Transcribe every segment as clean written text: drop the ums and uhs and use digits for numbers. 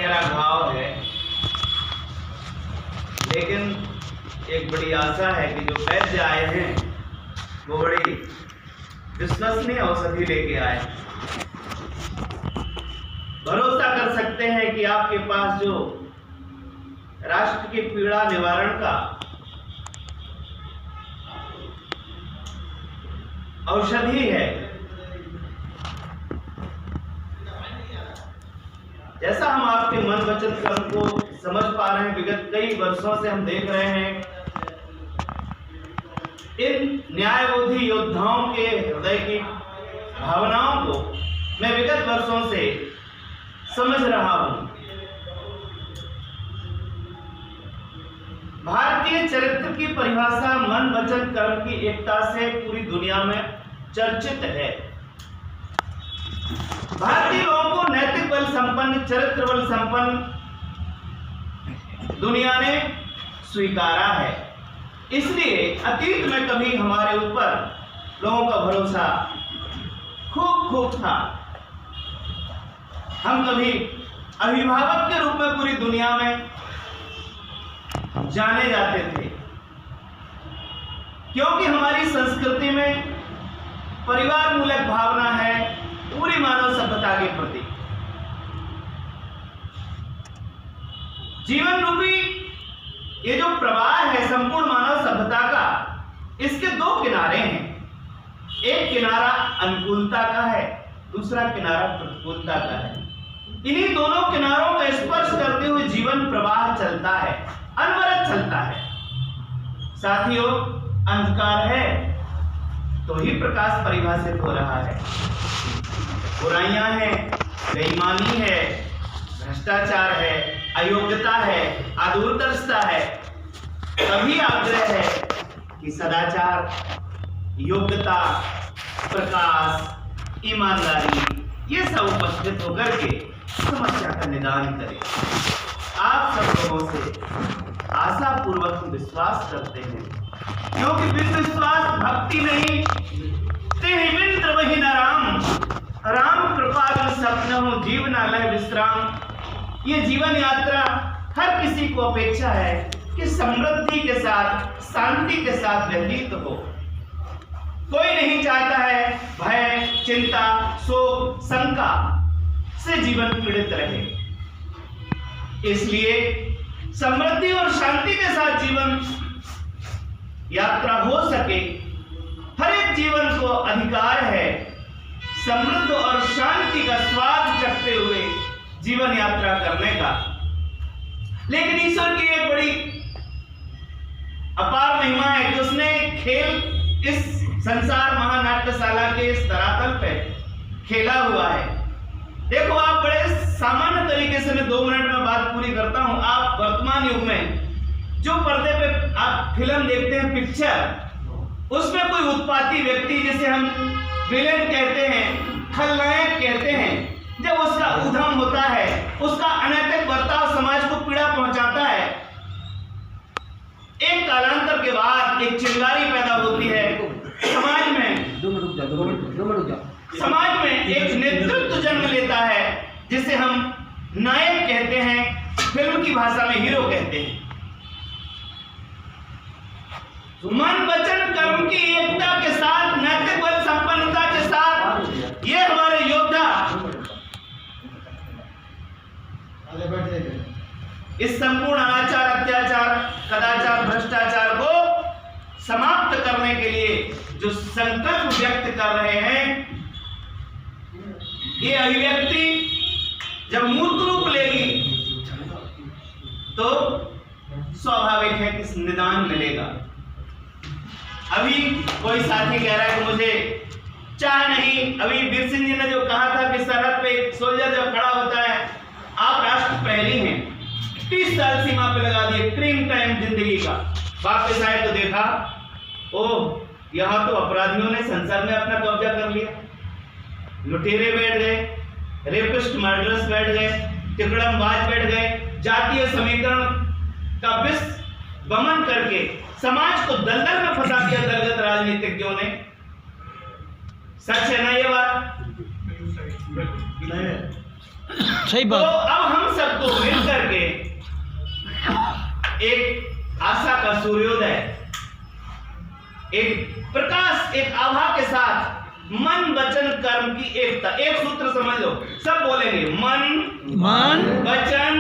गहरा घाव है, लेकिन एक बड़ी आशा है कि जो वैद्य आए हैं वो बड़ी विश्वसनीय औषधि लेके आए। भरोसा कर सकते हैं कि आपके पास जो राष्ट्र की पीड़ा निवारण का औषधि है, जैसा हम आपके मन वचन कर्म को समझ पा रहे हैं, विगत कई वर्षों से हम देख रहे हैं इन न्यायबोधी योद्धाओं के हृदय की भावनाओं को मैं विगत वर्षों से समझ रहा हूं। भारतीय चरित्र की परिभाषा मन वचन कर्म की एकता से पूरी दुनिया में चर्चित है। भारतीय लोगों को नैतिक बल संपन्न, चरित्र बल संपन्न दुनिया ने स्वीकारा है। इसलिए अतीत में कभी हमारे ऊपर लोगों का भरोसा खूब था। हम कभी अभिभावक के रूप में पूरी दुनिया में जाने जाते थे, क्योंकि हमारी संस्कृति में परिवार मूलक भावना है पूरी मानव सभ्यता के प्रति। जीवन रूपी ये जो प्रवाह है संपूर्ण मानव सभ्यता का, इसके दो किनारे हैं। एक किनारा अनुकूलता का है, दूसरा किनारा प्रतिकूलता का है। इन्हीं दोनों किनारों का स्पर्श करते हुए जीवन प्रवाह चलता है, अनवरत चलता है। साथियों, अंधकार है तो ही प्रकाश परिभाषित हो रहा है। बुराइयां हैं, बेईमानी है, भ्रष्टाचार है, अयोग्यता है, अदूरदर्शिता है। तभी आग्रह है कि सदाचार, योग्यता, प्रकाश, ईमानदारी ये सब उपस्थित होकर के समस्या का निदान करें। आप सब लोगों से आशा पूर्वक विश्वास करते हैं, क्योंकि बिन विश्वास भक्ति नहीं, तेहि बिन द्रवहि न राम। राम कृपा बिन सपन हो जीवन लय विश्राम। ये जीवन यात्रा हर किसी को अपेक्षा है कि समृद्धि के साथ, शांति के साथ व्यतीत हो। कोई नहीं चाहता है भय, चिंता, शोक, शंका से जीवन पीड़ित रहे। इसलिए समृद्धि और शांति के साथ जीवन यात्रा हो सके, हर एक जीवन को अधिकार है समृद्ध और शांति का स्वाद चखते हुए जीवन यात्रा करने का। लेकिन ईश्वर की एक बड़ी अपार महिमा है कि उसने खेल इस संसार महानाट्यशाला के इस धरातल पे खेला हुआ है। देखो, आप बड़े सामान्य तरीके से, मैं 2 मिनट में बात पूरी करता हूं। आप वर्तमान युग में जो पर्दे पे आप फिल्म देखते हैं, पिक्चर, उसमें कोई उत्पाती व्यक्ति, जिसे हम विलेन कहते हैं, खलनायक कहते हैं, जब उसका उद्यम होता है, उसका अनैतिक बर्ताव समाज को पीड़ा पहुंचाता है, एक कालांतर के बाद एक चिंगारी पैदा होती है समाज में। समाज में एक नेतृत्व जन्म लेता है, जिसे हम नायक कहते हैं, फिल्म की भाषा में हीरो कहते हैं। मन वचन कर्म की एकता के साथ, नैतिक बल संपन्नता के साथ ये हमारे योद्धा इस संपूर्ण अनाचार, अत्याचार, कदाचार, भ्रष्टाचार को समाप्त करने के लिए जो संकल्प व्यक्त कर रहे हैं, ये अभिव्यक्ति जब मूर्त रूप लेगी तो स्वाभाविक है कि निदान मिलेगा। अभी कोई साथी कह रहा है कि मुझे चाह नहीं। अभी वीर सिंह जी ने जो कहा था कि सरहद पे एक सोल्जर जब खड़ा होता है, आप राष्ट्र पहले हैं, 30 साल सीमा पे लगा दिए, क्रीम टाइम जिंदगी का। वापस आए तो देखा, ओह, यहाँ तो अपराधियों ने संसद में अपना कब्जा कर लिया। लुटेरे बैठ गए, रेपिस्ट मर्डरर्स बैठ गए, तिकड़मबाज बैठ गए, जातीय समीकरण का विष वमन करके समाज को दलदल में फंसा दिया दलगत राजनीतिज्ञों ने। सच है ना ये बात? सही बात। तो अब हम सबको एक प्रकाश, एक आभा के साथ मन वचन कर्म की एकता। एक सूत्र समझ लो, सब बोलेंगे मन वचन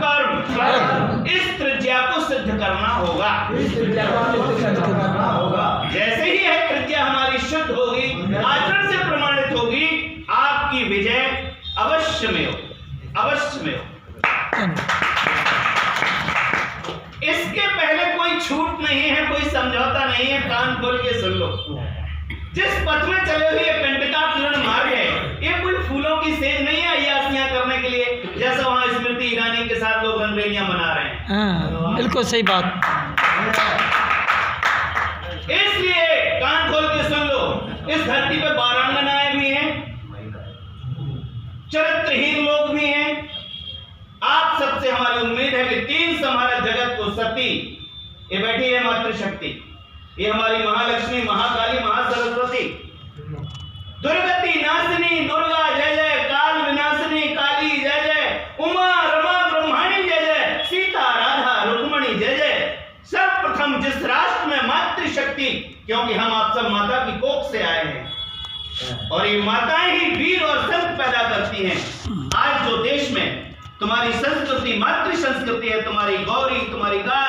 कर्म। इस त्रिज्या को सिद्ध करना होगा। जैसे ही है त्रिज्या हमारी शुद्ध होगी, आचरण से प्रमाणित होगी, आपकी विजय अवश्य में हो, अवश्य में हो। इसके पहले कोई छूट नहीं है, कोई समझौता नहीं है। कान खोल के सुन लो। जिस पथ में चले हुए कंटका किरण मार्ग है, ये कोई फूलों की सेज नहीं है अय्यासियां करने के लिए, जैसा वहां स्मृति ईरानी के साथ लोग रंगरेलियां मना रहे हैं। बिल्कुल सही बात। इसलिए कान खोल के सुन लो, इस धरती पे बारांगनाएं भी हैं, चरित्रहीन लोग भी हैं। आप सबसे हमारी उम्मीद है कि तीन संहारक जगत को सती, ये बैठी है मातृशक्ति, ये हमारी महालक्ष्मी, महाकाली, महासरस्वती, दुर्गति नाशिनी दुर्गा जय जय, काल विनाशिनी काली जय जय, उमा रमा ब्रह्माणी जय जय, सीता राधा रुक्मणी जय जय। सर्वप्रथम जिस राष्ट्र में मातृशक्ति, क्योंकि हम आप सब माता की कोख से आए हैं और ये माताएं ही वीर और संत पैदा करती हैं। आज जो देश में तुम्हारी संस्कृति मातृ संस्कृति है, तुम्हारी गौरी, तुम्हारी गाय,